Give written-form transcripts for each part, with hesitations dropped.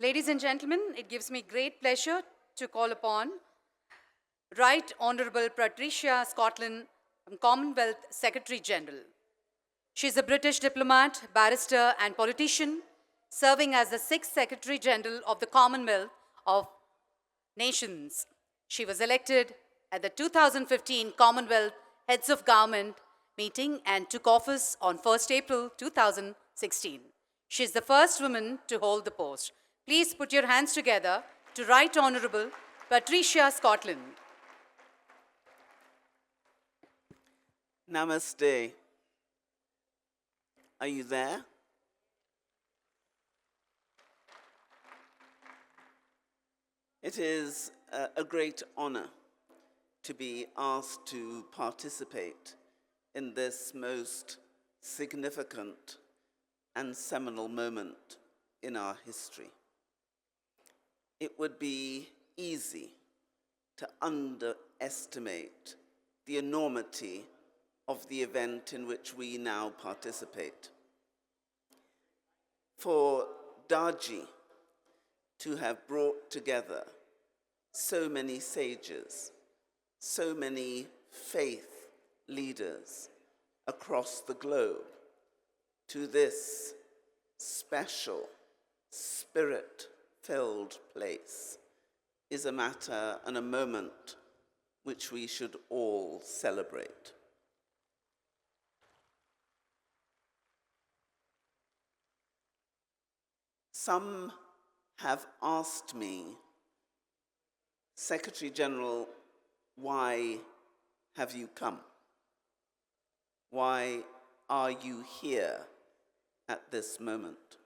Ladies and gentlemen, it gives me great pleasure to call upon Right Honourable Patricia Scotland, Commonwealth Secretary General. She is a British diplomat, barrister, and politician, serving as the 6th Secretary General of the Commonwealth of Nations. She was elected at the 2015 Commonwealth Heads of Government meeting and took office on 1st April 2016. She is the first woman to hold the post. Please put your hands together to Right Honourable Patricia Scotland. Namaste. Are you there? It is a great honor to be asked to participate in this most significant and seminal moment in our history. It would be easy to underestimate the enormity of the event in which we now participate. For Daji to have brought together so many sages, so many faith leaders across the globe to this special, spirit-filled place is a matter and a moment which we should all celebrate. Some have asked me, Secretary General, why have you come? Why are you here at this moment?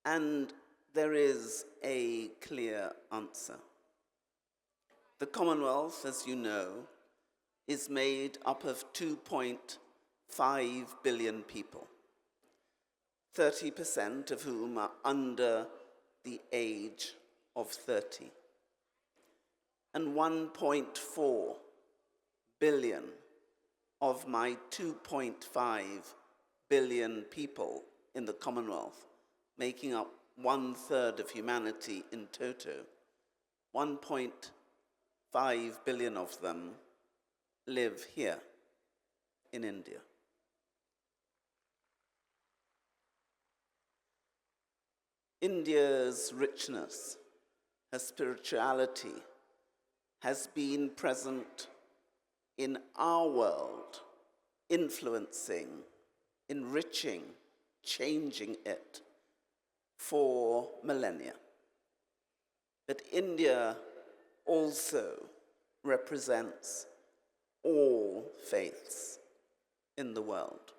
And there is a clear answer. The Commonwealth, as you know, is made up of 2.5 billion people, 30% of whom are under the age of 30, and 1.4 billion of my 2.5 billion people in the Commonwealth, making up 1/3 of humanity in toto, 1.5 billion of them live here in India. India's richness, her spirituality, has been present in our world, influencing, enriching, changing it for millennia. But India also represents all faiths in the world.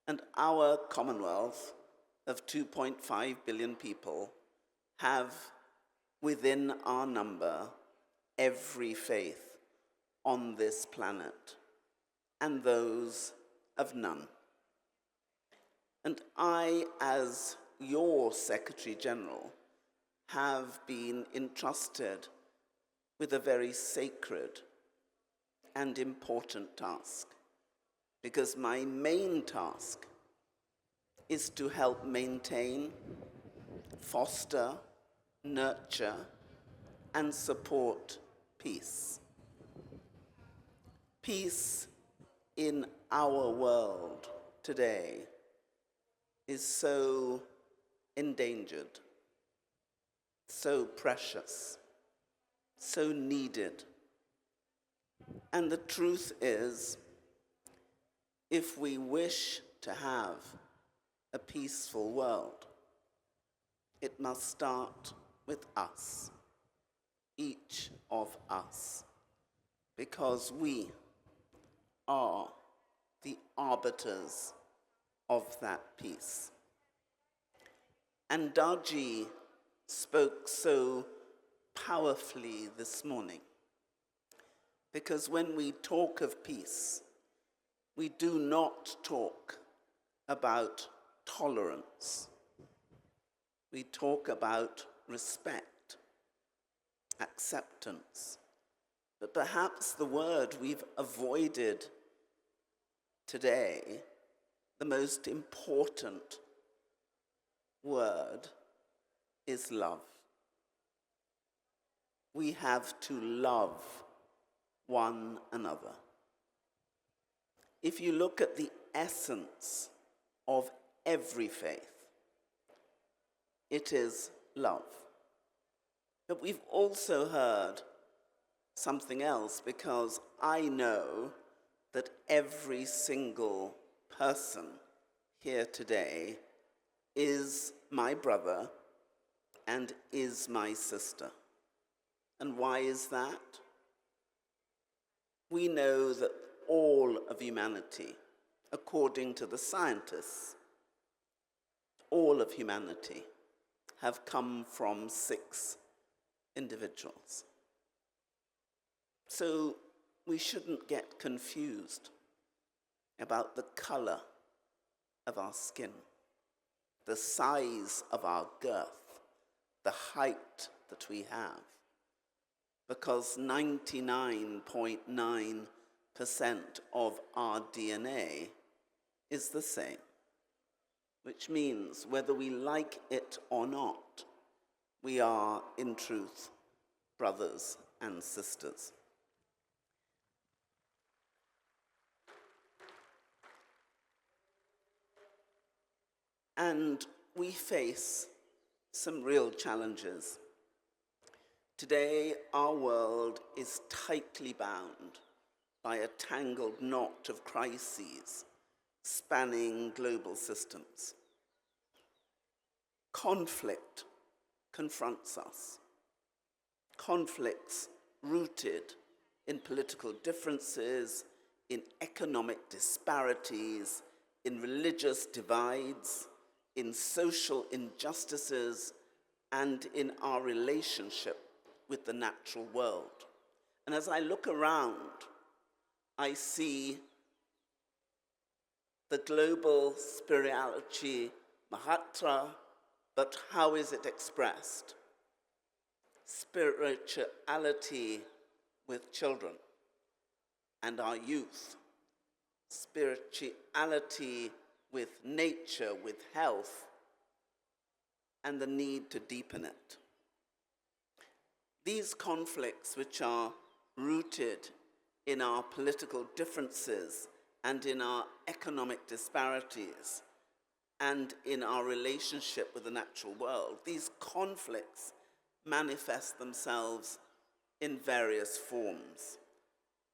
And our Commonwealth of 2.5 billion people have within our number every faith on this planet and those of none. And I, as your Secretary General, have been entrusted with a very sacred and important task, because my main task is to help maintain, foster, nurture, and support peace. Peace in our world today is so endangered, so precious, so needed. And the truth is, if we wish to have a peaceful world, it must start with us, each of us, because we are the arbiters of that peace. And Daji spoke so powerfully this morning, because when we talk of peace, we do not talk about tolerance. We talk about respect, acceptance. But perhaps the word we've avoided today, the most important word is love. We have to love one another. If you look at the essence of every faith, it is love. But we've also heard something else, because I know that every single person here today is my brother and is my sister. And why is that? We know that all of humanity, according to the scientists, all of humanity have come from 6 individuals. So we shouldn't get confused about the color of our skin, the size of our girth, the height that we have, because 99.9% of our DNA is the same, which means whether we like it or not, we are, in truth, brothers and sisters. And we face some real challenges. Today, our world is tightly bound by a tangled knot of crises spanning global systems. Conflict confronts us. Conflicts rooted in political differences, in economic disparities, in religious divides, in social injustices, and in our relationship with the natural world. And as I look around, I see the Global Spirituality Mahotsav, but how is it expressed? Spirituality with children and our youth. Spirituality with nature, with health, and the need to deepen it. These conflicts, which are rooted in our political differences and in our economic disparities and in our relationship with the natural world, these conflicts manifest themselves in various forms.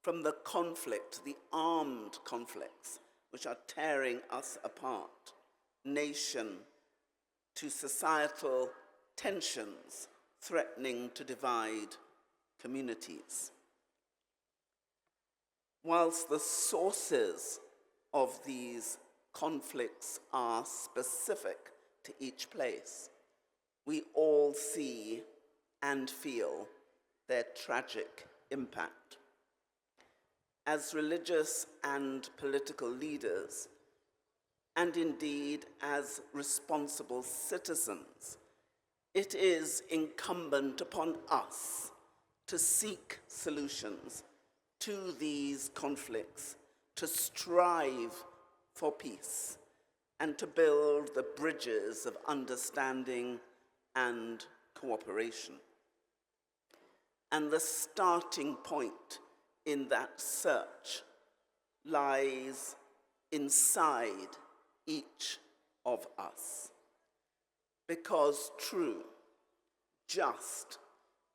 From the conflict, the armed conflicts, which are tearing us apart, nation to societal tensions threatening to divide communities. Whilst the sources of these conflicts are specific to each place, we all see and feel their tragic impact. As religious and political leaders, and indeed as responsible citizens, it is incumbent upon us to seek solutions to these conflicts, to strive for peace, and to build the bridges of understanding and cooperation. And the starting point in that search lies inside each of us. Because true, just,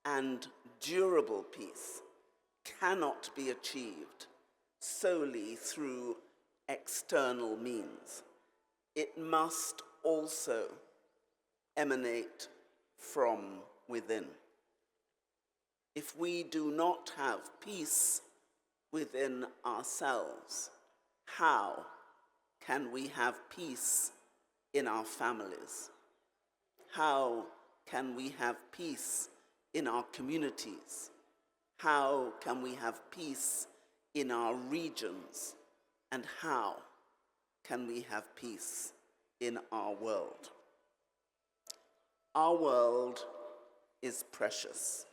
and durable peace cannot be achieved solely through external means. It must also emanate from within. If we do not have peace within ourselves, how can we have peace in our families? How can we have peace in our communities? How can we have peace in our regions? And how can we have peace in our world? Our world is precious.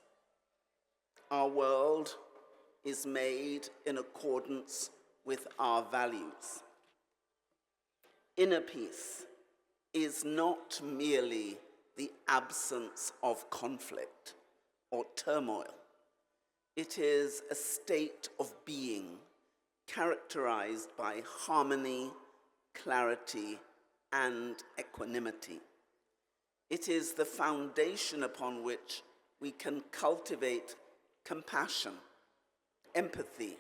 Our world is made in accordance with our values. Inner peace is not merely the absence of conflict or turmoil. It is a state of being characterized by harmony, clarity, and equanimity. It is the foundation upon which we can cultivate compassion, empathy,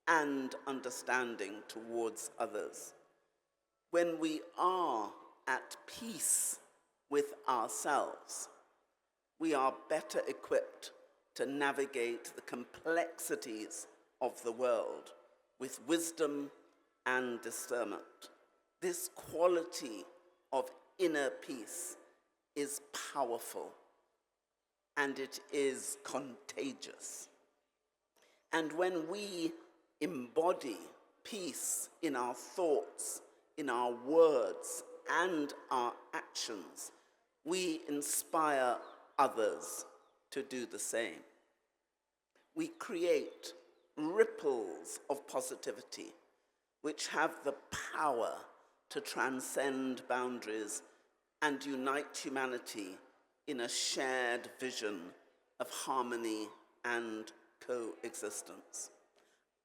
and understanding towards others. When we are at peace with ourselves, we are better equipped to navigate the complexities of the world with wisdom and discernment. This quality of inner peace is powerful, and it is contagious. And when we embody peace in our thoughts, in our words, and our actions, we inspire others to do the same. We create ripples of positivity which have the power to transcend boundaries and unite humanity in a shared vision of harmony and coexistence.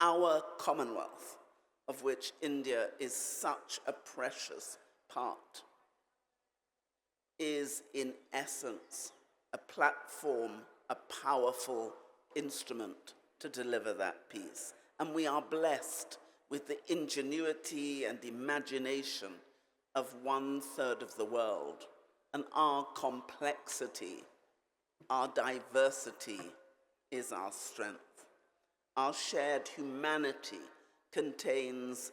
Our Commonwealth, of which India is such a precious part, is in essence a platform, a powerful instrument to deliver that peace. And we are blessed with the ingenuity and imagination of 1/3 of the world. And our complexity, our diversity is our strength. Our shared humanity contains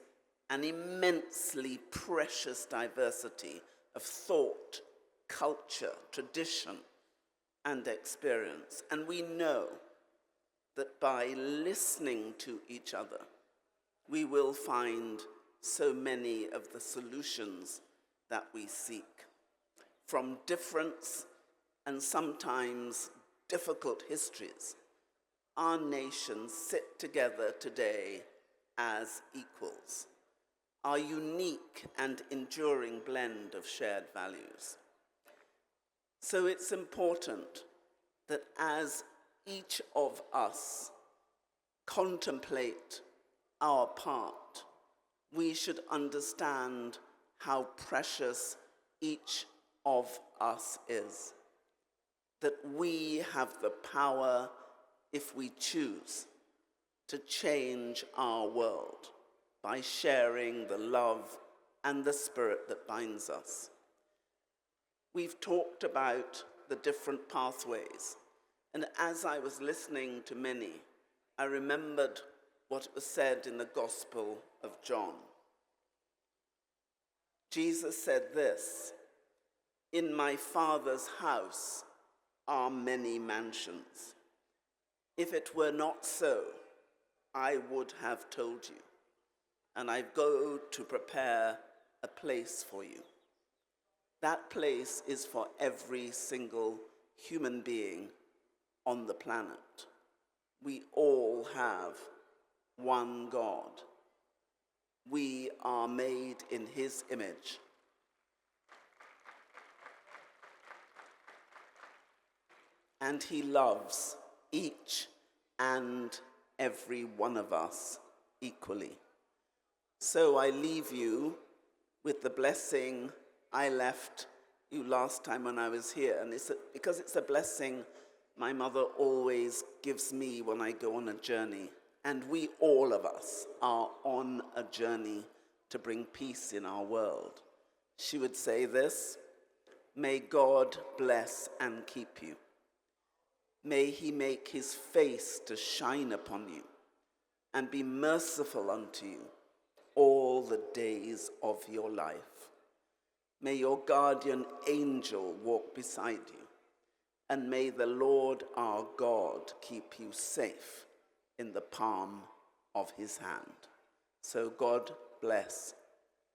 an immensely precious diversity of thought, culture, tradition, and experience. And we know that by listening to each other, we will find so many of the solutions that we seek. From difference and sometimes difficult histories, our nations sit together today as equals, our unique and enduring blend of shared values. So it's important that as each of us contemplate our part, we should understand how precious each of us is. That we have the power, if we choose, to change our world by sharing the love and the spirit that binds us. We've talked about the different pathways, and as I was listening to many, I remembered what was said in the Gospel of John. Jesus said this, "In my Father's house are many mansions. If it were not so, I would have told you, and I go to prepare a place for you." That place is for every single human being on the planet. We all have one God. We are made in His image. And He loves each and every one of us equally. So I leave you with the blessing I left you last time when I was here. And because it's a blessing my mother always gives me when I go on a journey. And we, all of us, are on a journey to bring peace in our world. She would say this, "May God bless and keep you. May He make His face to shine upon you and be merciful unto you all the days of your life. May your guardian angel walk beside you, and may the Lord our God keep you safe in the palm of His hand." So God bless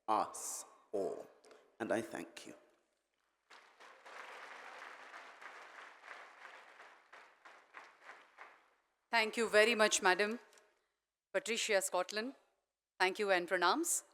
us all, and I thank you. Thank you very much, Madam Patricia, Scotland. Thank you and pranams.